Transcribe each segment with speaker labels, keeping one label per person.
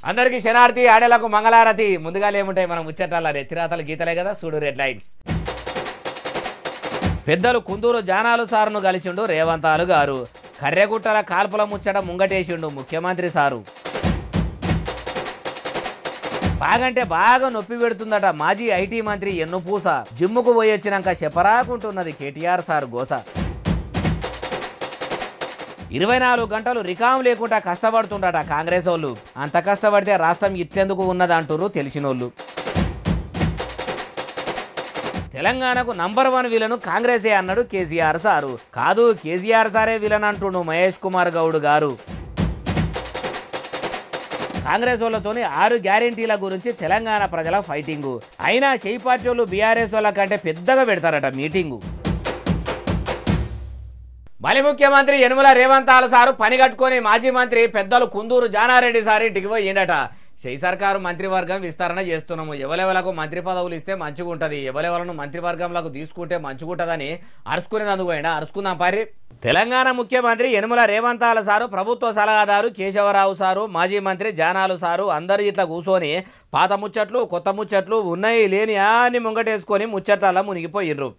Speaker 1: అందరికీ శనార్థి ఆడేలకు మంగళారతి. ముందుగా ఏముంటాయి మనం ముచ్చటాల రెత్తిరాతలు గీతలే కదా, చూడు రెడ్ లైన్స్. పెద్దలు కుందూరు జానాలు సారును కలిసిండు రేవంతాలు గారు. కర్రెగుట్టల కాల్పుల ముచ్చట ముంగటేసిండు ముఖ్యమంత్రి సారు. బాగంటే బాగా నొప్పి పెడుతుందట మాజీ ఐటీ మంత్రి ఎన్నుపూస. జిమ్ముకు పోయొచ్చినాక చెప్పరాకుంటున్నది కేటీఆర్ సారు గోస. 24 గంటలు రికాం లేకుండా కష్టపడుతుండట కాంగ్రెస్ వాళ్ళు. అంత కష్టపడితే రాష్ట్రం ఇట్లెందుకు ఉన్నదంటురు తెలిసినోళ్ళు. తెలంగాణకు నంబర్ 1 విలను కాంగ్రెసే అన్నాడు కేసీఆర్ సారు. కాదు, కేసీఆర్ సారే విలన్ అంటుండు మహేష్ కుమార్ గౌడ్ గారు. కాంగ్రెస్ వాళ్ళతోని 6 గ్యారెంటీల గురించి తెలంగాణ ప్రజల ఫైటింగు. అయినా షెయి పార్టీ వాళ్ళు బీఆర్ఎస్ వాళ్ళ కంటే పెద్దగా పెడతారట మీటింగు. మలి ముఖ్యమంత్రి యనుమల రేవంతాల సారు పని కట్టుకొని మాజీ మంత్రి పెద్దలు కుందూరు జానారెడ్డి సార్ ఇంటికి పోయిండట. షెయి సర్కారు మంత్రివర్గం విస్తరణ చేస్తున్నాము, ఎవలెవలకు మంత్రి పదవులు ఇస్తే మంచిగా ఉంటుంది, ఎవలెవలను మంత్రివర్గంలోకి తీసుకుంటే మంచిగా ఉంటుందని అరుచుకునేందుకు పోయినా. అరుచుకుందాం పారి. తెలంగాణ ముఖ్యమంత్రి యనుమల రేవంతాల సారు, ప్రభుత్వ సలహాదారు కేశవరావు సారు, మాజీ మంత్రి జానాలు సారు అందరు ఇట్లా కూర్చొని పాత ముచ్చట్లు కొత్త ముచ్చట్లు ఉన్నాయి లేని అన్ని ముంగటేసుకొని ముచ్చట్ల మునిగిపోయిర్రు.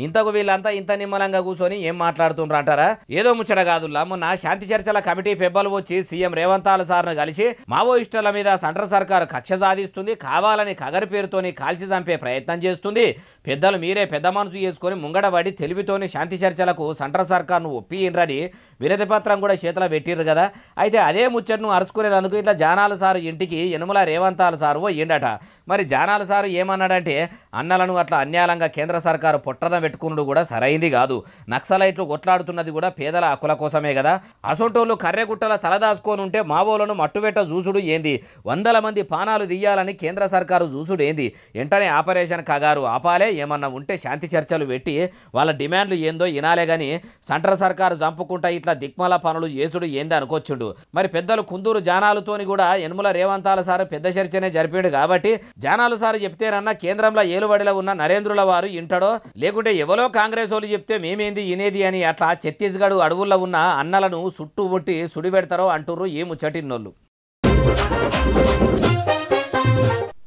Speaker 1: ఇంతకు వీళ్ళంతా ఇంత నిమ్మలంగా కూర్చొని ఏం మాట్లాడుతుండ్రు అంటారా? ఏదో ముచ్చట కాదుల్లా. మొన్న శాంతి చర్చల కమిటీ పెబ్బలు వచ్చి సీఎం రేవంతాల సార్ను కలిసి మావోయిస్టుల మీద సెంట్రల్ సర్కారు కక్ష సాధిస్తుంది, కావాలని కగరి పేరుతోని కాల్చి చంపే ప్రయత్నం చేస్తుంది, పెద్దలు మీరే పెద్ద మనసు చేసుకొని ముంగడబడి తెలివితోని శాంతి చర్చలకు సెంట్రల్ సర్కారును ఒప్పియండ్రని వినతి పత్రం కూడా చేతిలో పెట్టిర్రు కదా. అయితే అదే ముచ్చటను అరుచుకునేందుకు ఇట్లా జానాల సారు ఇంటికి యనుమల రేవంతాల సారు పోయిండట. మరి జానాల సారు ఏమన్నాడంటే, అన్నలను అట్లా అన్యాయంగా కేంద్ర సర్కారు పొట్టన పెట్టుకున్నాడు కూడా సరైంది కాదు, నక్సలైట్లు కొట్లాడుతున్నది కూడా పేదల హక్కుల కోసమే కదా, అసొంటోళ్ళు కర్రెగుట్టల తలదాచుకొని ఉంటే మావోలను మట్టుబెట్ట చూసుడు ఏంది, 100 మంది పానాలు తీయాలని కేంద్ర సర్కారు చూసుడు ఏంది, వెంటనే ఆపరేషన్ కగారు ఆపాలే, ఏమన్నా ఉంటే శాంతి చర్చలు పెట్టి వాళ్ళ డిమాండ్లు ఏందో వినాలే గాని సెంట్రల్ సర్కారు చంపుకుంటా ఇట్లా దిక్మల పనులు చేసుడు ఏంది అనుకొచ్చుండు. మరి పెద్దలు కుందూరు జానాలతోని కూడా యనుమల రేవంతాల సారు పెద్ద చర్చనే జరిపాడు కాబట్టి జానాలు సారు చెప్తేనన్నా కేంద్రంలో ఏలుబడిలో ఉన్న నరేంద్రుల వారు ఇంటడో, లేకుంటే ఎవరో కాంగ్రెస్ వాళ్ళు చెప్తే మేమేంది ఇనేది అని అట్లా ఛత్తీస్గఢ్ అడవుల్లో ఉన్న అన్నలను చుట్టుముట్టి సుడిపెడతారో అంటుర్రు ఈ ముచ్చటిన్నోళ్ళు.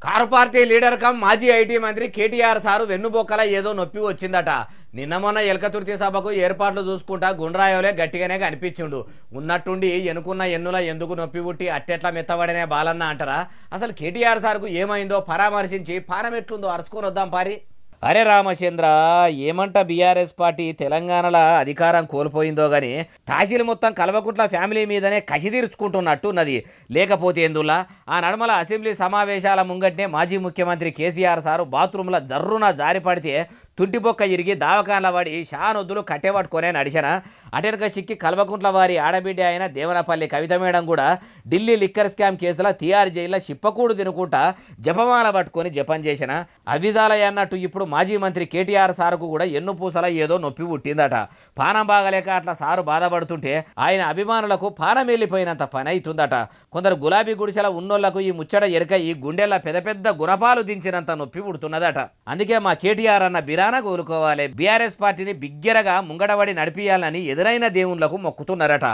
Speaker 1: కారు పార్టీ లీడర్ కమ్ మాజీ ఐటీ మంత్రి కేటీఆర్ సారు వెన్నుబొక్కల ఏదో నొప్పి వచ్చిందట. నిన్న మొన్న ఎలకతుర్తి సభకు ఏర్పాట్లు చూసుకుంటా గుండ్రాయోలే గట్టిగానే కనిపించిండు. ఉన్నట్టుండి ఎన్నుకున్న ఎన్నుల ఎందుకు నొప్పి పుట్టి అట్టెట్లా మెత్తబడనే బాలన్న అంటారా? అసలు కేటీఆర్ సార్కు ఏమైందో పరామర్శించి పానం ఎట్లుందో అరుచుకొని వద్దాం పారి. అరే రామచంద్ర, ఏమంట బీఆర్ఎస్ పార్టీ తెలంగాణలో అధికారం కోల్పోయిందో గాని తాశీలు మొత్తం కల్వకుంట్ల ఫ్యామిలీ మీదనే కసి తీర్చుకుంటున్నట్టున్నది. లేకపోతే ఎందులా ఆ నడమల అసెంబ్లీ సమావేశాల ముంగట్నే మాజీ ముఖ్యమంత్రి కేసీఆర్ సారు బాత్రూంలో జర్రున జారిపడితే తుంటిబొక్క ఇరిగి దావకాన్ల వాడి షానొద్దులు కట్టెపట్టుకొనే నడిచిన. అటెనక సిక్కి కల్వకుంట్ల వారి ఆడబిడ్డ అయిన దేవనపల్లి కవిత మేడం కూడా ఢిల్లీ లిక్కర్ స్కామ్ కేసులో తిహార్ జైల్లో చిప్పకూడు తినుకుంటా జపమాల పట్టుకొని జపం చేసిన. అవిజాలయ్య అన్నట్టు ఇప్పుడు మాజీ మంత్రి కేటీఆర్ సారుకు కూడా ఎన్నుపూసల ఏదో నొప్పి పుట్టిందట. పానం బాగలేక అట్లా సారు బాధపడుతుంటే ఆయన అభిమానులకు పానం వెళ్ళిపోయినంత పని అవుతుందట. కొందరు గులాబీ గుడిసెల ఉన్నోళ్లకు ఈ ముచ్చట ఎరక ఈ గుండెల పెద్ద పెద్ద గుణపాలు దించినంత నొప్పి పుడుతున్నదట. అందుకే మా కేటీఆర్ అన్న బిరాన కోలుకోవాలి, బీఆర్ఎస్ పార్టీని బిగ్గరగా ముంగడబడి నడిపియాలని ఎదురైన దేవుళ్లకు మొక్కుతున్నారట.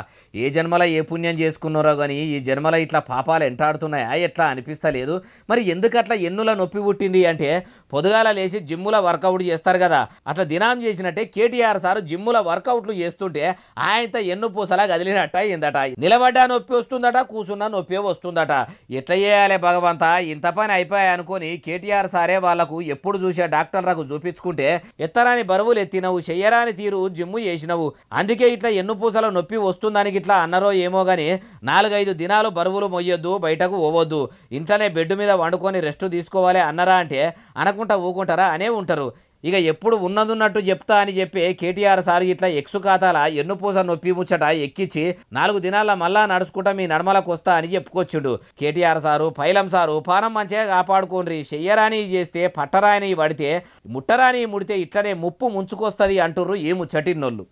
Speaker 1: ఏ జన్మల ఏ పుణ్యం చేసుకున్నారో గానీ ఈ జన్మల ఇట్లా పాపాలు ఎంటాడుతున్నాయా ఎట్లా అనిపిస్తలేదు. మరి ఎందుకట్లా ఎన్నుల నొప్పి పుట్టింది అంటే, పొదుగాల లేచి జిమ్ముల వర్కౌట్ చేస్తారు కదా, అట్లా దినాం చేసినట్టే కేటీఆర్ సారు జిమ్ముల వర్కౌట్లు చేస్తుంటే ఆయనతో ఎన్ను పూసలా కదిలినట్ట అయిందట. నిలబడ్డా నొప్పి వస్తుందట, కూసున్నా నొప్పి వస్తుందట. ఎట్లా చేయాలి భగవంతా, ఇంత పని అయిపోయాయి అనుకొని కేటీఆర్ సారే వాళ్లకు ఎప్పుడు చూసే డాక్టర్లకు చూపించుకుంటే ఎత్తరాని బరువులు ఎత్తినవు, చెయ్యరాని తీరు జిమ్ము చేసినవు, అందుకే ఇట్లా ఎన్నుపూసల నొప్పి వస్తుందానికి ఇట్లా అన్నారో ఏమో గాని 4-5 దినాలు బరువులు మొయ్యొద్దు, బయటకు పోవద్దు, ఇంట్లోనే బెడ్ మీద వండుకొని రెస్ట్ తీసుకోవాలి అన్నారా అంటే అనకుంటా ఊకుంటారా అనే ఉంటారు. ఇక ఎప్పుడు ఉన్నదున్నట్టు చెప్తా అని చెప్పి కేటీఆర్ సార్ ఇట్లా ఎక్సు ఖాతాల ఎన్నుపూస నొప్పి ముచ్చట ఎక్కించి 4 దినాల మళ్ళా నడుచుకుంటా మీ నడమలకు వస్తా అని చెప్పుకొచ్చిండు. కేటీఆర్ సారు పైలం సారు పానం మంచిగా కాపాడుకోండి, చెయ్యరాని చేస్తే పట్టరాని పడితే ముట్టరాని ముడితే ఇట్లనే ముప్పు ముంచుకొస్తుంది అంటుర్రు ఈ ముచ్చటిన్నోళ్ళు.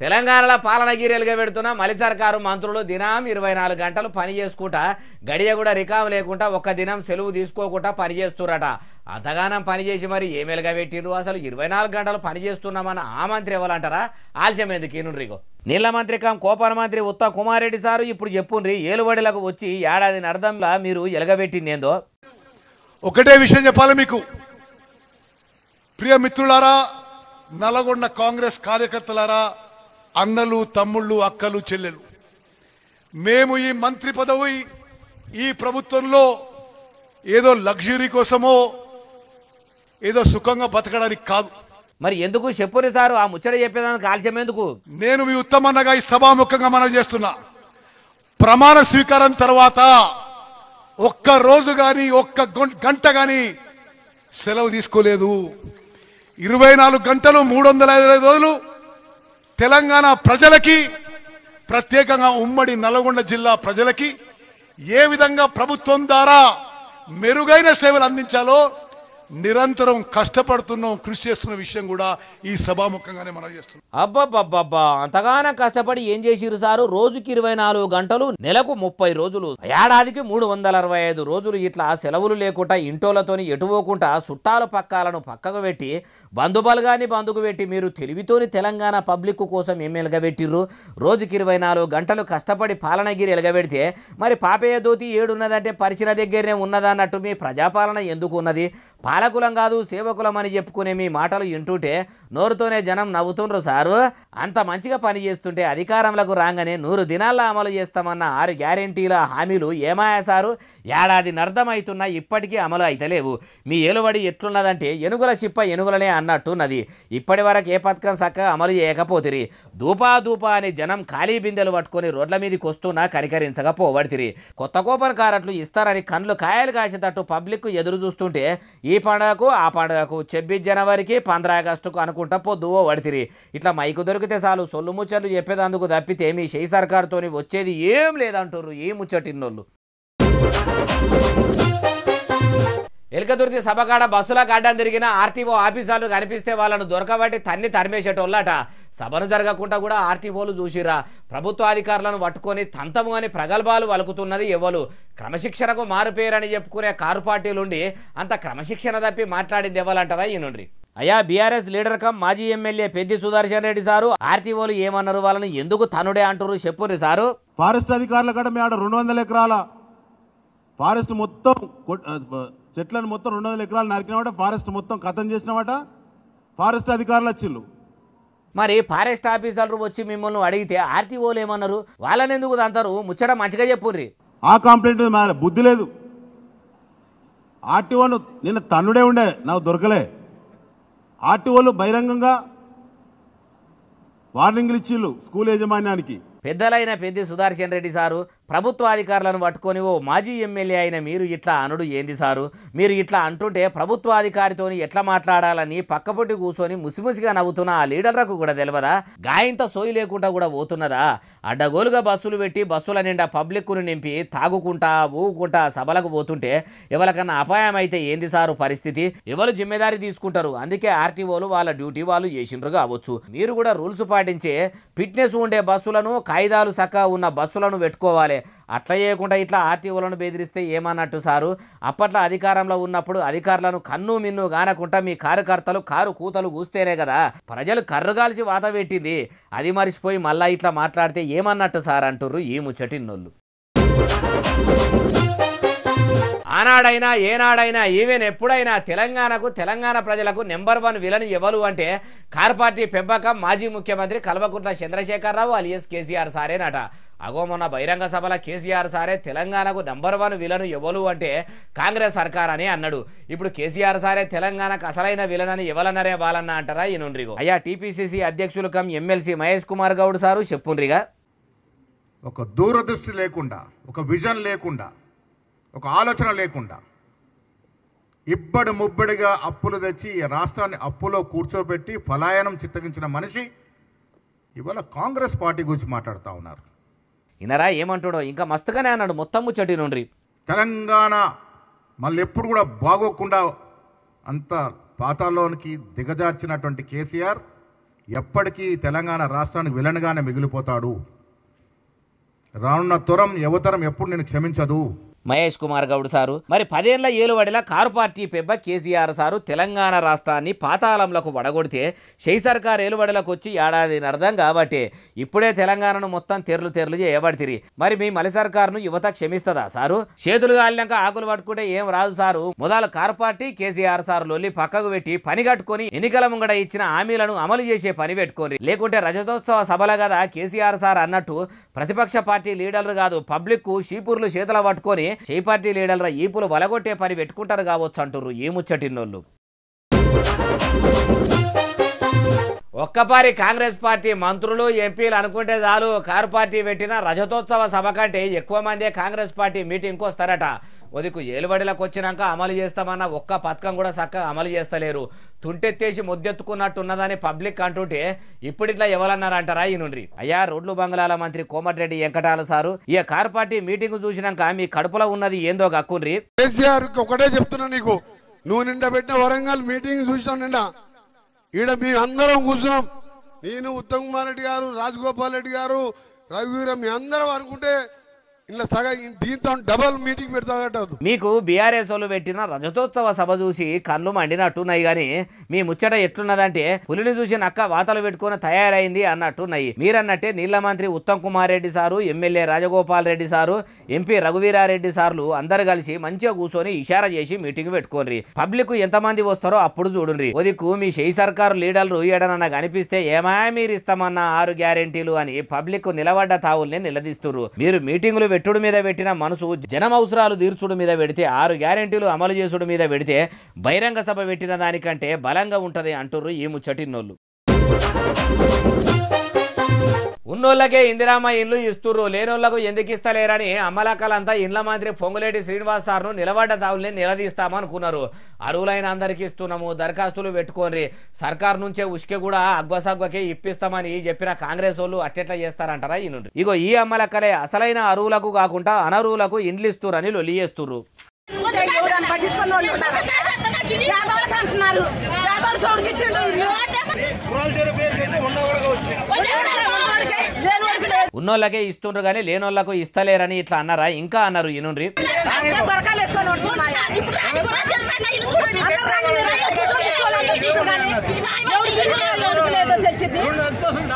Speaker 1: తెలంగాణలో పాలనగిరిలుగా పెడుతున్న మలి సర్కారు మంత్రులు దినం 24 గంటలు పని చేసుకుంటా గడియ కూడా రికామ్ లేకుండా ఒక్క దినం సెలవు తీసుకోకుండా పని చేస్తురట. అంతగానం పని చేసి మరి ఏమేలుగా పెట్టిండ్రు? అసలు 24 గంటలు పని చేస్తున్నామన్న ఆ మంత్రి ఎవరంటారా? ఆలస్యం ఎందుకు ఈనుండ్రిగో. నీళ్ల మంత్రి కోపాన మంత్రి ఉత్తమ్ కుమార్ రెడ్డి సారు ఇప్పుడు చెప్పుండ్రి ఏలుబడిలకు వచ్చి ఏడాది అర్థంలా మీరు ఎలగబెట్టింది ఏందో.
Speaker 2: ఒకటే విషయం చెప్పాలి మీకు ప్రియ మిత్రులారా, నల్గొండ కాంగ్రెస్ కార్యకర్తలారా, అన్నలు తమ్ముళ్ళు అక్కలు చెల్లెలు, మేము ఈ మంత్రి పదవి ఈ ప్రభుత్వంలో ఏదో లగ్జరీ కోసమో ఏదో సుఖంగా బతకడానికి కాదు.
Speaker 1: మరి ఎందుకు చెప్పుని సారు ఆ ముచ్చట చెప్పేదానికి ఆలస్యం ఎందుకు?
Speaker 2: నేను మీ ఉత్తమన్నగా ఈ సభాముఖంగా మనం చేస్తున్నా, ప్రమాణ స్వీకారం తర్వాత ఒక్క రోజు గాని ఒక్క గంట గాని సెలవు తీసుకోలేదు. 24 గంటలు 365 రోజులు తెలంగాణ ప్రజలకి, ప్రత్యేకంగా ఉమ్మడి నల్గొండ జిల్లా ప్రజలకి ఏ విధంగా ప్రభుత్వం ద్వారా మెరుగైన సేవలు అందించాలో నిరంతరం కష్టపడుతున్నాం, కృషి చేస్తున్న విషయం కూడా ఈ సభాముఖంగానే మనం చేస్తున్నాం.
Speaker 1: అబ్బబ్బబ్బబ్బా, అంతగానో కష్టపడి ఏం చేసిరు సారు? రోజుకి 24 గంటలు, నెలకు 30 రోజులు, ఏడాదికి 365 రోజులు ఇట్లా సెలవులు లేకుండా ఇంటోలతోని ఎటుపోకుండా చుట్టాలు పక్కాలను పక్కకు పెట్టి బంధుబలగాని బంధుకు పెట్టి మీరు తెలివితోని తెలంగాణ పబ్లిక్ కోసం ఏం ఎలగబెట్టిర్రు? రోజుకి 24 గంటలు కష్టపడి పాలనగిరి ఎలగబెడితే మరి పాపయ్య దోతి ఏడున్నదంటే పరిచిన దగ్గరనే ఉన్నదన్నట్టు మీ ప్రజాపాలన ఎందుకు ఉన్నది? పాలకులం కాదు సేవకులం అని చెప్పుకునే మీ మాటలు వింటుంటే నోరుతోనే జనం నవ్వుతుండ్రు సారు. అంత మంచిగా పని చేస్తుంటే అధికారంలోకి రాగానే 100 దినాల్లో అమలు చేస్తామన్న 6 గ్యారెంటీల హామీలు ఏమాయా సారు? ఏడాది అర్థమవుతున్నా ఇప్పటికీ అమలు అయితలేవు. మీ ఏలుబడి ఎట్లున్నదంటే ఎనుగుల చిప్ప ఎనుగులనే అన్నట్టున్నది. ఇప్పటి వరకు ఏ పథకం చక్కగా అమలు చేయకపోతిరి. దూపా అని జనం ఖాళీ బిందెలు పట్టుకొని రోడ్ల మీదకి వస్తున్నా కనికరించకపోబడితిరి. కొత్త కూపన్ కారట్లు ఇస్తారని కళ్ళు కాయలు కాసేటట్టు పబ్లిక్ ఎదురు చూస్తుంటే ఈ పండుగకు ఆ పండుగకు 26 జనవరికి 15 ఆగస్టుకు అనుకుంటా పొద్దువో పడితిరి. ఇట్లా మైకు దొరికితే చాలు సొల్లు ముచ్చట్లు చెప్పేదందుకు తప్పితే మీ షెయి సర్కారుతోని వచ్చేది ఏం లేదంటారు ఈ ముచ్చటిన్నోళ్ళు. ఎల్కతుర్తి సభకాడ బస్సులకు అడ్డం తిరిగిన ఆర్టీఓ ఆఫీసర్లు కనిపిస్తే వాళ్ళను దొరకబట్టి తరిమేసేటోళ్ళట. సభను జరగకుండా కూడా ఆర్టీఓలు చూసిరా. ప్రభుత్వ అధికారులను పట్టుకొని తంతము అని ప్రగల్భాలు వలుకుతున్నది ఎవరు? క్రమశిక్షణకు మారుపేరని చెప్పుకునే కారు పార్టీలుండి అంత క్రమశిక్షణ తప్పి మాట్లాడింది ఎవరంటారా ఈనుండ్రి. అయ్యా బీఆర్ఎస్ లీడర్ మాజీ ఎమ్మెల్యే పెద్ది సుదర్శన్ రెడ్డి సారు ఆర్టీఓలు ఏమన్నారు? వాళ్ళని ఎందుకు తనుడే అంటారు చెప్పుర్రి సారు.
Speaker 3: ఫారెస్ట్ అధికారుల కాడ మీ ఆడ 200 ఎకరాల ఫారెస్ట్ మొత్తం చెట్లను మొత్తం 200 ఎకరాలు నరికినవాట, ఫారెస్ట్ మొత్తం ఖతం చేసినవాట, ఫారెస్ట్ అధికారులు వచ్చిళ్ళు.
Speaker 1: మరి ఫారెస్ట్ ఆఫీసర్లు వచ్చి మిమ్మల్ని అడిగితే ఆర్టీఓలు ఏమన్నారు? వాళ్ళని ఎందుకు అంటారు? ముచ్చట మంచిగా చెప్పుర్రి.
Speaker 3: ఆ కంప్లైంట్ బుద్ధి లేదు. ఆర్టీఓను నిన్న తన్నుడే ఉండే, నాకు దొరకలే. ఆర్టీఓలు బహిరంగంగా వార్నింగ్లు ఇచ్చిళ్ళు స్కూల్ యాజమాన్యానికి.
Speaker 1: పెద్దలైన పెద్ది సుదర్శన్ రెడ్డి సారు ప్రభుత్వ అధికారులను పట్టుకొని ఓ మాజీ ఎమ్మెల్యే అయిన మీరు ఇట్లా అనుడు ఏంది సారు? మీరు ఇట్లా అంటుంటే ప్రభుత్వ అధికారితోని ఎట్లా మాట్లాడాలని పక్కపొట్టి కూర్చొని ముసిముసిగా నవ్వుతున్న ఆ లీడర్లకు కూడా తెలియదా? గాయంత సోయి లేకుండా కూడా పోతున్నదా? అడ్డగోలుగా బస్సులు పెట్టి బస్సుల నిండా పబ్లిక్ను నింపి తాగుకుంటా ఊగుకుంటా సభలకు పోతుంటే ఎవరికన్నా అపాయం అయితే ఏంది సారు పరిస్థితి? ఎవరు జిమ్మెదారి తీసుకుంటారు? అందుకే ఆర్టీఓలు వాళ్ళ డ్యూటీ వాళ్ళు చేసిండ్రు కావచ్చు. మీరు కూడా రూల్స్ పాటించే ఫిట్నెస్ ఉండే బస్సులను, కాయిదాలు చక్కగా ఉన్న బస్సులను పెట్టుకోవాలి. అట్లా చేయకుండా ఇట్లా ఆర్టీఓలను బెదిరిస్తే ఏమన్నట్టు సారు? అప్పట్లో అధికారంలో ఉన్నప్పుడు అధికారులను కన్ను మిన్ను గానకుండా మీ కార్యకర్తలు కారు కూతలు కూస్తేనే కదా ప్రజలు కర్రుగాల్చి వాత పెట్టింది. అది మరిచిపోయి మళ్ళా ఇట్లా మాట్లాడితే ఏమన్నట్టు సార్ అంటుర్రు ఈ ముచ్చటిన్నోళ్ళు. ఆనాడైనా ఏనాడైనా ఈవెన్ ఎప్పుడైనా తెలంగాణకు తెలంగాణ ప్రజలకు నెంబర్ 1 విలన్ ఎవరు అంటే కార్ పార్టీ పెంపకం మాజీ ముఖ్యమంత్రి కల్వకుంట్ల చంద్రశేఖరరావు అలియస్ కేసీఆర్ సారేనట. అగో మొన్న బహిరంగ సభల కేసీఆర్ సారే తెలంగాణకు నెంబర్ 1 విలను ఎవరు అంటే కాంగ్రెస్ సర్కార్ అని అన్నాడు. ఇప్పుడు కేసీఆర్ సారే తెలంగాణకు అసలైన విలన్ అని ఎవరన్నారే వాళ్ళన్న అంటారా ఈ నుండ్రిగో. అయ్యా టీపీసీసీ అధ్యక్షులు ఎమ్మెల్సీ మహేష్ కుమార్ గౌడ్ సారు చెప్పుండ్రిగా.
Speaker 4: ఒక దూరదృష్టి లేకుండా, ఒక విజన్ లేకుండా, ఒక ఆలోచన లేకుండా ఇబ్బడి ముబ్బడిగా అప్పులు తెచ్చి రాష్ట్రాన్ని అప్పులో కూర్చోబెట్టి పలాయనం చిత్తగించిన మనిషి ఇవాళ కాంగ్రెస్ పార్టీ గురించి మాట్లాడుతూ ఉన్నారు.
Speaker 1: ఇనరా ఏమంటాడో ఇంకా మస్తుగానే అన్నాడు మొత్తం ముచ్చటి నుండి.
Speaker 4: తెలంగాణ మళ్ళీ ఎప్పుడు కూడా బాగోకుండా అంత పాతాల్లోనికి దిగజార్చినటువంటి కేసీఆర్ ఎప్పటికీ తెలంగాణ రాష్ట్రానికి విలన్గానే మిగిలిపోతాడు. రానున్న యువతరం ఎప్పుడు నేను క్షమించదు.
Speaker 1: మహేష్ కుమార్ గౌడ్ సారు మరి 10 ఏళ్ల ఏలువడిల కారు పార్టీ పెబ్బ కేసీఆర్ సారు తెలంగాణ రాష్ట్రాన్ని పాతాళంలకు వడగొడితే షై సర్కార్ ఏలువడిలకు వచ్చి ఏడాది అర్థం కాబట్టి ఇప్పుడే తెలంగాణను మొత్తం తెరలు చేయబడితిరి. మరి మీ మలి సర్కారును యువత క్షమిస్తుందా సారు? చేతులు గాలినాక ఆకులు పట్టుకుంటే ఏం రాదు సారు. మొదలు కారు పార్టీ కేసీఆర్ సారు లొల్లి పక్కకు పెట్టి పని కట్టుకొని ఎన్నికల ముంగడ ఇచ్చిన హామీలను అమలు చేసే పని పెట్టుకోండి. లేకుంటే రజతోత్సవ సభల కదా కేసీఆర్ సార్ అన్నట్టు ప్రతిపక్ష పార్టీ లీడర్లు కాదు పబ్లిక్ కు షీపూర్లు చేతుల పట్టుకొని షై పార్టీ లీడర్ల ఈపులు వలగొట్టే పని పెట్టుకుంటారు కావచ్చు అంటుర్రు ఈ ముచ్చటిన్నోళ్ళు. ఒక్కపారి కాంగ్రెస్ పార్టీ మంత్రులు ఎంపీలు అనుకుంటే చాలు కారు పార్టీ పెట్టిన రజతోత్సవ సభ కంటే ఎక్కువ మందే కాంగ్రెస్ పార్టీ మీటింగ్కి వస్తారట. ఒదికు ఏలుబడిలకు వచ్చినాక అమలు చేస్తామన్న ఒక్క పథకం కూడా చక్కగా అమలు చేస్తలేరు. తుంటెత్తేసి ముద్దెత్తుకున్నట్టున్నదని పబ్లిక్ అంటుంటే ఇప్పుడు ఇట్లా ఎవరన్నారంటారా ఈ నుండి. అయ్యా రోడ్లు బంగ్లాల మంత్రి కోమటిరెడ్డి వెంకటాల సారు ఈ కారు పార్టీ మీటింగ్ చూసినాక మీ కడుపులో ఉన్నది ఏందో గక్కుండ్రి.
Speaker 2: కేసీఆర్ ఒకటే చెప్తున్నా నీకు, నువ్వు నిండా పెట్టిన వరంగల్ మీటింగ్ చూసినాం నిండా. ఈడ మీ అందరం కూర్చున్నాం. నేను ఉత్తమ్ కుమార్ రెడ్డి గారు, రాజగోపాల్ రెడ్డి గారు, రఘువీరం మీ అందరం అనుకుంటే ఇలా సగం దీంతో డబల్ మీటింగ్ పెడతాడట.
Speaker 1: మీకు బీఆర్ఎస్ వాళ్ళు పెట్టిన రజతోత్సవ సభ చూసి కళ్ళు మండినట్టున్నాయి గాని మీ ముచ్చట ఎట్లున్నదంటే పులిని చూసి నక్క వాతలు పెట్టుకుని తయారైంది అన్నట్టున్నాయి. మీరన్నట్టే నీళ్ల మంత్రి Uttam Kumar Reddy sir, MLA Rajagopal Reddy sir, MP Raghuveera Reddy సార్లు అందరు కలిసి మంచిగా కూర్చొని ఇషారా చేసి మీటింగ్ పెట్టుకోండి. పబ్లిక్ ఎంతమంది వస్తారో అప్పుడు చూడండి. ఒదికు మీ షై సర్కారు లీడర్లు ఏడనన్నా కనిపిస్తే ఏమా మీరు ఇస్తామన్న 6 గ్యారెంటీలు అని పబ్లిక్ నిలబడ్డ తావుల్ని నిలదీస్తున్నారు. మీరు మీటింగులు పెట్టుడు మీద పెట్టిన మనసు జనం అవసరాలు తీర్చుడు మీద పెడితే 6 గ్యారెంటీలు అమలు చేసుడు మీద పెడితే బహిరంగ సభ పెట్టిన దానికంటే బలంగా ఉంటది అంటుర్రు ఈ ముచ్చటిన్నోళ్ళు. ఉన్నోళ్ళకే ఇందిరామ ఇండ్లు ఇస్తుర్రు, లేనోళ్లకు ఎందుకు ఇస్తలేరని అమ్మలక్కలంతా ఇండ్ల మంత్రి పొంగులేటి శ్రీనివాస్ సార్ను నిలబడ్డ తావుల్ని నిలదీస్తామనుకున్నారు. అరువులైన అందరికి ఇస్తున్నాము, దరఖాస్తులు పెట్టుకోండి, సర్కార్ నుంచే ఉష్కె కూడా అగ్వసగ్వకే ఇప్పిస్తామని చెప్పిన కాంగ్రెస్ వాళ్ళు అట్టెట్లా చేస్తారంటారా ఈ నుండి. ఇగో ఈ అమ్మలక్కలే అసలైన అరువులకు కాకుండా అనరువులకు ఇండ్లు ఇస్తురని లొల్లి చేస్తుర్రు. ఉన్నోళ్ళకే ఇస్తుండ్రు కానీ లేనోళ్లకు ఇస్తలేరని ఇట్లా అన్నారా? ఇంకా అన్నారు ఈనుండ్రి.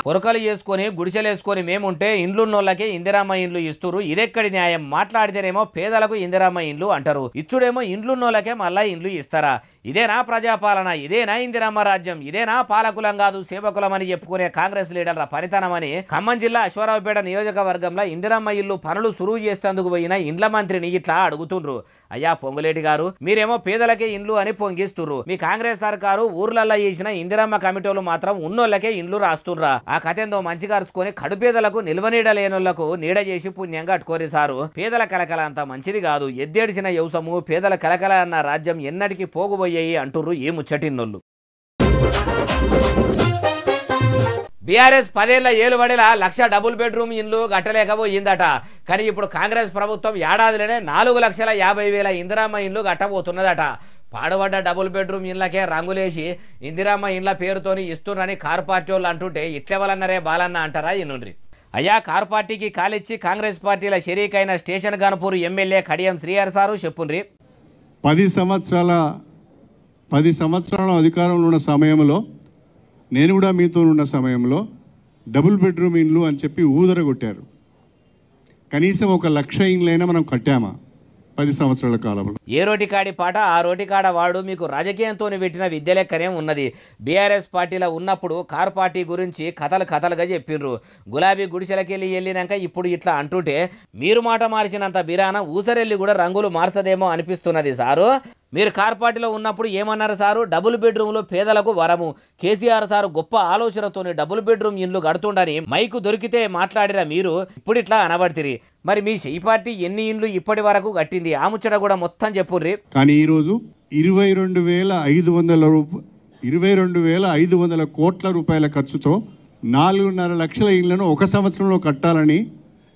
Speaker 1: పొరకలు చేసుకొని గుడిసెలేసుకొని మేముంటే ఇండ్లున్నోళ్ళకే ఇందిరామ్మ ఇండ్లు ఇస్తురు, ఇదెక్కడి న్యాయం? మాట్లాడితేనేమో పేదలకు ఇందిరామ్మ ఇండ్లు అంటారు, ఇచ్చుడేమో ఇండ్లున్నోళ్ళకే మళ్ళా ఇండ్లు ఇస్తారా? ఇదేనా ప్రజాపాలన? ఇదేనా ఇందిరామ్మ రాజ్యం? ఇదేనా పాలకులం కాదు సేవకులం అని చెప్పుకునే కాంగ్రెస్ లీడర్ల పనితనమని ఖమ్మం జిల్లా అశ్వారావుపేట నియోజకవర్గంలో ఇందిరామ్మ ఇల్లు పనులు సురువు చేసేందుకు పోయిన ఇండ్ల మంత్రిని ఇట్లా అడుగుతుండ్రు. అయ్యా పొంగులేటి గారు, మీరేమో పేదలకే ఇండ్లు అని పొంగిస్తుర్రు, మీ కాంగ్రెస్ సర్కారు ఊర్లల్లో చేసిన ఇందిరమ్మ కమిటీలు మాత్రం ఉన్నోళ్ళకే ఇండ్లు రాస్తుండ్రా? ఆ కథ ఏందో మంచిగా అరుచుకొని కడుపేదలకు నిల్వనీడ లేనోళ్లకు నీడ చేసి పుణ్యం కట్టుకోరి సారు. పేదల కలకల అంత మంచిది కాదు, ఎద్దేడిసిన యవసము పేదల కలకల అన్న రాజ్యం ఎన్నటికి పోగుబోయాయి అంటుర్రు ఈ ముచ్చటిన్నోళ్ళు. బీఆర్ఎస్ 10 ఏళ్ల ఏలుబడిలా 1,00,000 డబుల్ బెడ్రూమ్ ఇండ్లు కట్టలేకపోయిందట. కానీ ఇప్పుడు కాంగ్రెస్ ప్రభుత్వం ఏడాదిలోనే 4,50,000 ఇందిరామ్మ ఇండ్లు కట్టబోతున్నదట. పాడుబడ్డ డబుల్ బెడ్రూమ్ ఇండ్లకే రంగులేసి ఇందిరామ్మ ఇండ్ల పేరుతోని ఇస్తున్నారని కారు పార్టీ వాళ్ళు అంటుంటే ఇట్లెవలన్నరే బాలన్న అంటారా ఈ నుండి. అయ్యా కారు పార్టీకి కాలిచ్చి కాంగ్రెస్ పార్టీల షరీకైన station Ghanpur MLA Kadiyam Srihari sir చెప్పుండ్రి.
Speaker 5: 10 సంవత్సరాల అధికారంలో ఉన్న సమయంలో, నేను కూడా మీతో ఉన్న సమయంలో డబుల్ బెడ్రూమ్ ఇండ్లు అని చెప్పి ఊదరగొట్టారు. కనీసం 1,00,000 ఇండ్లైనా మనం కట్టామా 10 సంవత్సరాల కాలంలో?
Speaker 1: ఏ రోటికాడి పాట ఆ రోటికాడ వాడు మీకు రాజకీయంతో పెట్టిన విద్య లెక్కనే ఉన్నది. బీఆర్ఎస్ పార్టీలో ఉన్నప్పుడు కారు పార్టీ గురించి కథలుగా చెప్పిండ్రు. గులాబీ గుడిసెలకెళ్ళి వెళ్ళినాక ఇప్పుడు ఇట్లా అంటుంటే మీరు మాట మార్చినంత బిరాన ఊసరెల్లి కూడా రంగులు మార్చదేమో అనిపిస్తున్నది సారు. మీరు కారు పార్టీలో ఉన్నప్పుడు ఏమన్నారు సారు? డబుల్ బెడ్రూమ్లు పేదలకు వరము. కేసీఆర్ సారు గొప్ప ఆలోచనతోని డబుల్ బెడ్రూమ్ ఇండ్లు కడుతుండని మైకు దొరికితే మాట్లాడిన మీరు ఇప్పుడు ఇట్లా అనబడితిరి. మరి మీ షై పార్టీ ఎన్ని ఇండ్లు ఇప్పటి వరకు కట్టింది? ఆ ముచ్చట కూడా మొత్తం చెప్పుర్రి.
Speaker 5: కానీ ఈరోజు 22,500 కోట్ల రూపాయల ఖర్చుతో 4.5 లక్షల ఇండ్లను 1 సంవత్సరంలో కట్టాలని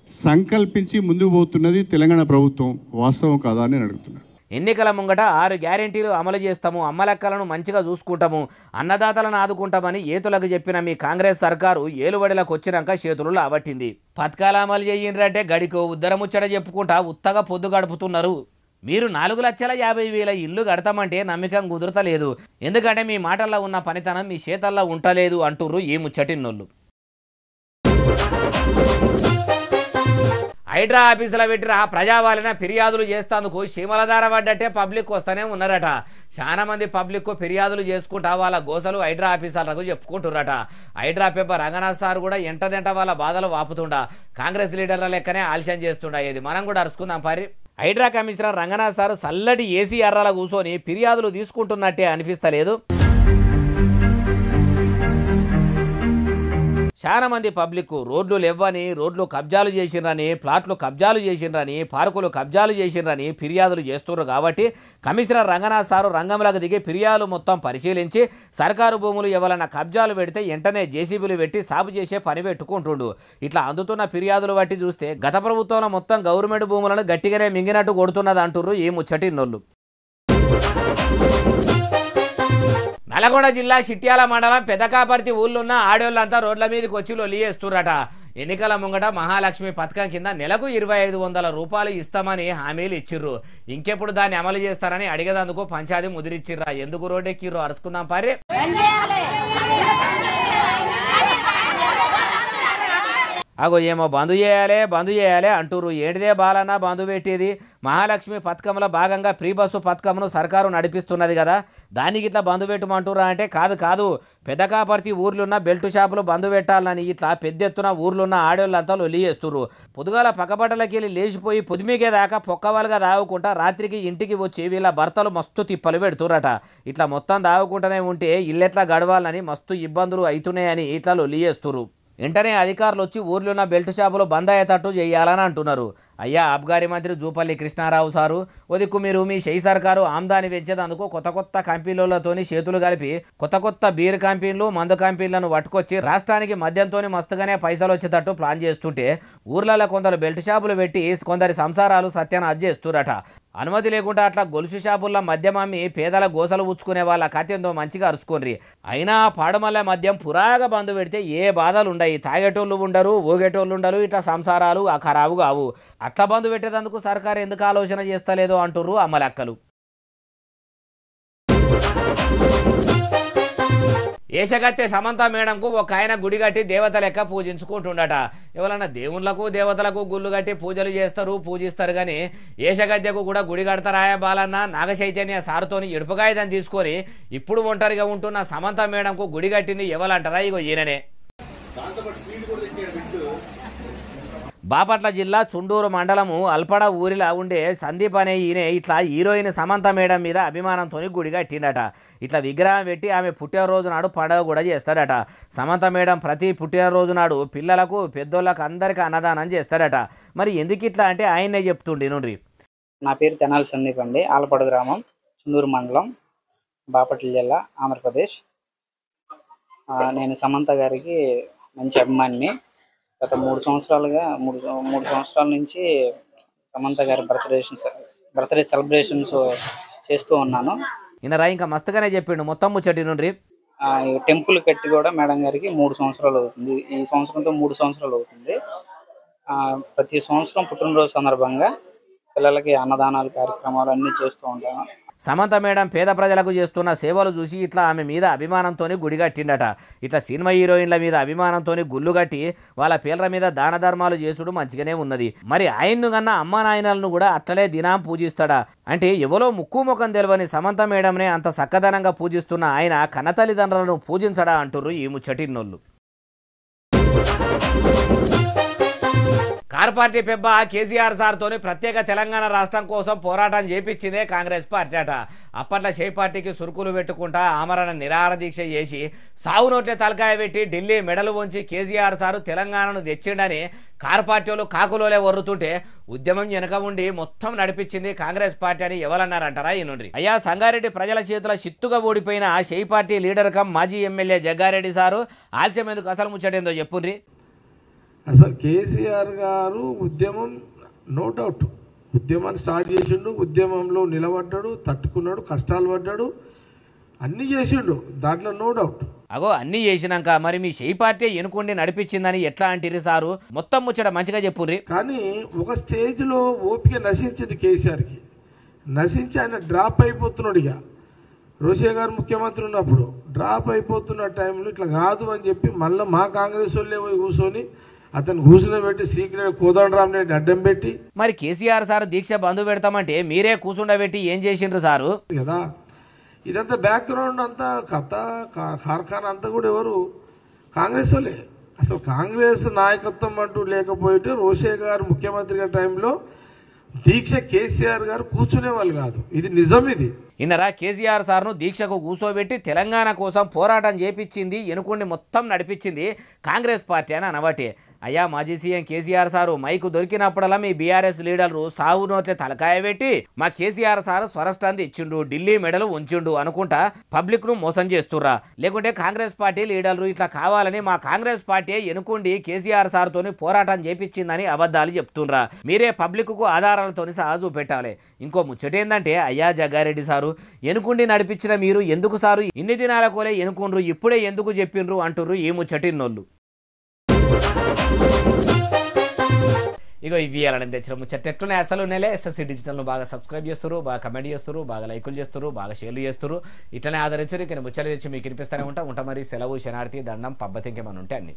Speaker 5: సంకల్పించి ముందుకు పోతున్నది తెలంగాణ ప్రభుత్వం. వాస్తవం కాదా అని అడుగుతున్నాను.
Speaker 1: ఎన్నికల ముంగట 6 గ్యారెంటీలు అమలు చేస్తాము, అమ్మలక్కలను మంచిగా చూసుకుంటాము, అన్నదాతలను ఆదుకుంటామని ఏతులకు చెప్పిన మీ కాంగ్రెస్ సర్కారు ఏలుబడిలకు వచ్చినాక చేతులు లావట్టింది. పథకాలు అమలు చేయండి గడికో ఉద్దరముచ్చట చెప్పుకుంటా ఉత్తగా పొద్దు గడుపుతున్నారు. మీరు 4,50,000 ఇల్లు కడతామంటే నమ్మకం కుదురతలేదు. ఎందుకంటే మీ మాటల్లో ఉన్న పనితనం మీ చేతల్లో ఉంటలేదు అంటుర్రు ఈ ముచ్చటిన్నోళ్ళు. హైడ్రా ఆఫీసులో పెట్టిన ప్రజావాలన ఫిర్యాదులు చేస్తేందుకు శీమలధార పడ్డట్టే పబ్లిక్ వస్తూనే ఉన్నారట. చాలా మంది పబ్లిక్ ఫిర్యాదులు చేసుకుంటా వాళ్ళ గోసలు హైడ్రా ఆఫీసర్లకు చెప్పుకుంటున్నారట. హైడ్రా పేపర్ రంగనాథ్ సార్ కూడా ఎంటదెంట వాళ్ళ బాధలు వాపుతుండా కాంగ్రెస్ లీడర్ల లెక్కనే ఆలస్యం చేస్తుండా. ఇది మనం కూడా అరుచుకుందాం పారి. హైడ్రా కమిషనర్ రంగనాథ్ సార్ చల్లటి ఏసీ అర్రాల కూర్చొని ఫిర్యాదులు తీసుకుంటున్నట్టే అనిపిస్తలేదు. చాలా మంది పబ్లిక్ రోడ్లు లేవని, రోడ్లు కబ్జాలు చేసిండ్రని, ప్లాట్లు కబ్జాలు చేసిండ్రని, పార్కులు కబ్జాలు చేసిండ్రని ఫిర్యాదులు చేస్తున్నారు. కాబట్టి కమిషనర్ రంగనాథ్ సారు రంగంలోకి దిగి ఫిర్యాదులు మొత్తం పరిశీలించి సర్కారు భూములు ఎవరైనా కబ్జాలు పెడితే వెంటనే జేసీబీలు పెట్టి సాగు చేసే పని పెట్టుకుంటుండు. ఇట్లా అందుతున్న ఫిర్యాదులు బట్టి చూస్తే గత ప్రభుత్వంలో మొత్తం గవర్నమెంట్ భూములను గట్టిగానే మింగినట్టు కొడుతున్నది అంటుర్రు ఈ ముచ్చటిన్నోళ్ళు. నల్గొండ జిల్లా చిట్యాల మండలం పెదకాపర్తి ఊళ్ళున్న ఆడోళ్ళంతా రోడ్ల మీదకి వచ్చి లొల్లియేస్తురట. ఎన్నికల ముంగట మహాలక్ష్మి పథకం కింద నెలకు 2,500 రూపాయలు ఇస్తామని హామీలు ఇచ్చిర్రు. ఇంకెప్పుడు దాన్ని అమలు చేస్తారని అడిగేందుకు పంచాయతీ ముదిరిచ్చిర్రా. ఎందుకు రోడ్డెక్కిర్రు అరుచుకుందాం పారే. అగో ఏమో బంద్ చేయాలి అంటుర్రు. ఏంటిదే బాలన్న బంధు పెట్టేది? మహాలక్ష్మి పథకంలో భాగంగా ఫ్రీ బస్సు పథకంను సర్కారు నడిపిస్తున్నది కదా, దానికి ఇట్లా బంధు పెట్టమంటుర్రా అంటే కాదు పెదకాపర్తి ఊర్లున్న బెల్ట్ షాపులు బంధు పెట్టాలని ఇట్లా పెద్ద ఎత్తున ఊర్లున్న ఆడోళ్ళంతా లొల్లి చేస్తుర్రు. పొద్దుగాల పక్కబట్టలకి వెళ్ళి లేచిపోయి పొద్దుమీగే దాకా పొక్కవాలుగా దాగుకుంటా రాత్రికి ఇంటికి వచ్చి వీళ్ళ భర్తలు మస్తు తిప్పలు పెడుతురట. ఇట్లా మొత్తం దాగుకుంటూనే ఉంటే ఇల్లెట్లా గడవాలని మస్తు ఇబ్బందులు అవుతున్నాయని ఇట్లా లొల్లి చేస్తుర్రు. వెంటనే అధికారులు వచ్చి ఊర్లో బెల్ట్ షాపులు బంద్ అయ్యేటట్టు చేయాలని అంటున్నారు. అయ్యా అబ్గారీ మంత్రి జూపల్లి కృష్ణారావు సారు ఒదిక్కు మీరు మీ షెయి సర్కారు ఆమ్దాని పెంచేందుకు కొత్త కంపెనీలతోని చేతులు కలిపి కొత్త బీర్ కంపెనీలు మందు కంపెనీలను పట్టుకొచ్చి రాష్ట్రానికి మద్యంతో మస్తుగానే పైసలు వచ్చేటట్టు ప్లాన్ చేస్తుంటే ఊర్లలో కొందరు బెల్ట్ షాపులు పెట్టి కొందరి సంసారాలు సత్యాన చేస్తురట. అనుమతి లేకుండా అట్లా గొలుసు షాపుల్లో మద్యం అమ్మి పేదల గోసలు ఉచ్చుకునే వాళ్ళ కథెందో మంచిగా అరుచుకోండి. అయినా పాడుమల్ల మద్యం పురాగా బంధు పెడితే ఏ బాధలు ఉండయి, తాగేటోళ్ళు ఉండరు, ఊగేటోళ్ళు ఉండరు, ఇట్లా సంసారాలు ఖరాబు కావు. అట్లా బంధు పెట్టేందుకు సర్కారు ఎందుకు ఆలోచన చేస్తలేదో అంటుర్రు అమ్మలక్కలు. ఏషగత్తె సమంత మేడంకు ఒక ఆయన గుడి కట్టి దేవత లెక్క పూజించుకుంటుండట. ఎవరన్నా దేవుళ్లకు దేవతలకు గుళ్ళు కట్టి పూజలు చేస్తారు, పూజిస్తారు. కానీ ఏషగత్తెకు కూడా గుడి కడతారాయ బాలన్న నాగచైతన్య సారుతోని ఎడుపుగాయదని తీసుకొని ఇప్పుడు ఒంటరిగా ఉంటున్న సమంత మేడంకు గుడి కట్టింది ఎవరంటారా? ఇగో ఈయననే. బాపట్ల జిల్లా చుండూరు మండలము అల్పడ ఊరిలా ఉండే సందీప్ అనే ఈయన ఇట్లా హీరోయిన్ సమంత మేడం మీద అభిమానంతో గుడి కట్టిండట. ఇట్లా విగ్రహం పెట్టి ఆమె పుట్టినరోజు నాడు పండుగ కూడా చేస్తాడట. సమంత మేడం ప్రతి పుట్టినరోజు నాడు పిల్లలకు పెద్దోళ్ళకు అందరికీ అన్నదానం చేస్తాడట. మరి ఎందుకు ఇట్లా అంటే ఆయనే చెప్తుండే నుండి.
Speaker 6: నా పేరు తెనాలి సందీప్ అండి. ఆలపాడు గ్రామం, చుండూరు మండలం, బాపట్ల జిల్లా, ఆంధ్రప్రదేశ్. నేను సమంత గారికి మంచి అభిమానిని. గత 3 సంవత్సరాలుగా 3 సంవత్సరాల నుంచి సమంత గారి బర్త్డే సెలబ్రేషన్స్ చేస్తూ ఉన్నాను.
Speaker 1: ఈయన ఇంకా మస్తుగానే చెప్పిండు మొత్తం ముచ్చటి నుండి.
Speaker 6: టెంపుల్ కట్టి కూడా మేడం గారికి 3 సంవత్సరాలు అవుతుంది. ఈ సంవత్సరంతో 3 సంవత్సరాలు అవుతుంది. ప్రతి సంవత్సరం పుట్టినరోజు సందర్భంగా పిల్లలకి అన్నదానాలు కార్యక్రమాలు అన్నీ చేస్తూ ఉంటాను.
Speaker 1: సమంత మేడం పేద ప్రజలకు చేస్తున్న సేవలు చూసి ఇట్లా ఆమె మీద అభిమానంతో గుడి కట్టిండట. ఇట్లా సినిమా హీరోయిన్ల మీద అభిమానంతో గుళ్ళు కట్టి వాళ్ళ పేర్ల మీద దాన ధర్మాలు చేసుడు మంచిగానే ఉన్నది. మరి ఆయన్ను కన్నా అమ్మ నాయనలను కూడా అట్లనే దినం పూజిస్తాడా అంటే ఎవరో ముక్కు ముఖం తెలియని సమంత మేడంనే అంత చక్కదనంగా పూజిస్తున్న ఆయన కన్నతల్లిదండ్రులను పూజించడా అంటుర్రు ఈ ముచ్చటిన్నోళ్ళు. కార్ పార్టీ పెబ్బ కేసీఆర్ సార్తోని ప్రత్యేక తెలంగాణ రాష్ట్రం కోసం పోరాటం చేపించిందే కాంగ్రెస్ పార్టీ అట. అప్పట్లో షే పార్టీకి సురుకులు పెట్టుకుంటా ఆమరణ నిరాహార దీక్ష చేసి సాగు నోట్లే తలకాయ పెట్టి ఢిల్లీ మెడలు వంచి కేసీఆర్ సారు తెలంగాణను తెచ్చిండని కార్ పార్టీ వాళ్ళు కాకులోలే వర్రుతుంటే ఉద్యమం వెనక ఉండి మొత్తం నడిపించింది కాంగ్రెస్ పార్టీ అని ఎవరన్నారంటారా ఈ నుండి. అయ్యా సంగారెడ్డి ప్రజల చేతుల చిత్తుగా ఓడిపోయిన షే పార్టీ లీడర్ కమ్ మాజీ ఎమ్మెల్యే జగ్గారెడ్డి సారు ఆలస్యం ఎందుకు అసలు ముచ్చటేందో చెప్పుండ్రి.
Speaker 7: అసలు కేసీఆర్ గారు ఉద్యమం నో డౌట్ ఉద్యమాన్ని స్టార్ట్ చేసిండు, ఉద్యమంలో నిలబడ్డాడు, తట్టుకున్నాడు, కష్టాలు పడ్డాడు, అన్నీ చేసిండు, దాంట్లో నో డౌట్.
Speaker 1: అగో అన్నీ చేసినాక మరి మీ షెయి పార్టీ ఎనుకుండి నడిపించిందని ఎట్లా అంటారు సారు? మొత్తం ముచ్చట మంచిగా చెప్పుర్రి.
Speaker 7: కానీ ఒక స్టేజ్లో ఓపిక నశించింది కేసీఆర్కి, నశించి ఆయన డ్రాప్ అయిపోతున్నాడు. ఇక రోషయ్య గారు ముఖ్యమంత్రి ఉన్నప్పుడు డ్రాప్ అయిపోతున్న టైంలో ఇట్లా కాదు అని చెప్పి మళ్ళీ మా కాంగ్రెస్ వాళ్ళే పోయి కూర్చొని అతను కూర్చుండబెట్టి సీక్రెట్ కోదండరామ్ రెడ్డి అడ్డం పెట్టి,
Speaker 1: మరి కేసీఆర్ సార్ దీక్ష బంధు పెడతామంటే మీరే కూర్చుండబెట్టి ఏం చేసిండ్రు సారు
Speaker 7: కదా. ఇదంతా బ్యాక్గ్రౌండ్ అంతా కథ కార్ఖానా అంతా కూడా ఎవరు కాంగ్రెస్ వాళ్ళే. అసలు కాంగ్రెస్ నాయకత్వం అంటూ లేకపోతే రోషయ్య గారు ముఖ్యమంత్రిగా టైంలో దీక్ష కేసీఆర్ గారు కూర్చునే వాళ్ళు కాదు. ఇది నిజం. ఇది
Speaker 1: ఇన్నరా కేసీఆర్ సార్ను దీక్షకు కూర్చోబెట్టి తెలంగాణ కోసం పోరాటం చేపించింది, ఎనుకుండి మొత్తం నడిపించింది కాంగ్రెస్ పార్టీ అని అనబట్టే. అయ్యా మాజీ సీఎం కేసీఆర్ సారు మైకు దొరికినప్పుడల్లా మీ బీఆర్ఎస్ లీడర్లు సాగు నోట్లే తలకాయ పెట్టి మా కేసీఆర్ సారు స్వరస్టాంతి ఇచ్చిండు, ఢిల్లీ మెడలు ఉంచిండు అనుకుంటా పబ్లిక్ ను మోసం చేస్తుర్రా? లేకుంటే కాంగ్రెస్ పార్టీ లీడర్లు ఇట్లా కావాలని మా కాంగ్రెస్ పార్టీ ఎనుకుండి కేసీఆర్ సార్ తోని పోరాటం చేపించిందని అబద్ధాలు చెప్తుండ్రా? మీరే పబ్లిక్ కు ఆధారాలతోని సహా చూపెట్టాలి. ఇంకో ముచ్చటేందంటే అయ్యా జగ్గారెడ్డి సారు ఎనుకుండి నడిపించిన మీరు ఎందుకు సారు ఇన్ని దినాల కోలే ఎనుకుండ్రు, ఇప్పుడే ఎందుకు చెప్పిండ్రు అంటుర్రు ఈ ముచ్చటిన్నోళ్ళు. ఇగో ఇవి అలా తెచ్చిన ముచ్చట ఎట్లున్నాయి అసలు నెలే. ఎస్ఎస్సీ డిజిటల్ను బాగా సబ్స్క్రైబ్ చేస్తారు, బాగా కమెంట్ చేస్తారు, బాగా లైకులు చేస్తారు, బాగా షేర్లు చేస్తారు. ఇట్లనే ఆదరించారు. ఇక్కడ ముచ్చలు తెచ్చి మీకు వినిపిస్తూనే ఉంటా మరి. సెలవు, శనార్థి, దండం, పబ్బతి ఇంకేమన్నా ఉంటే అన్ని.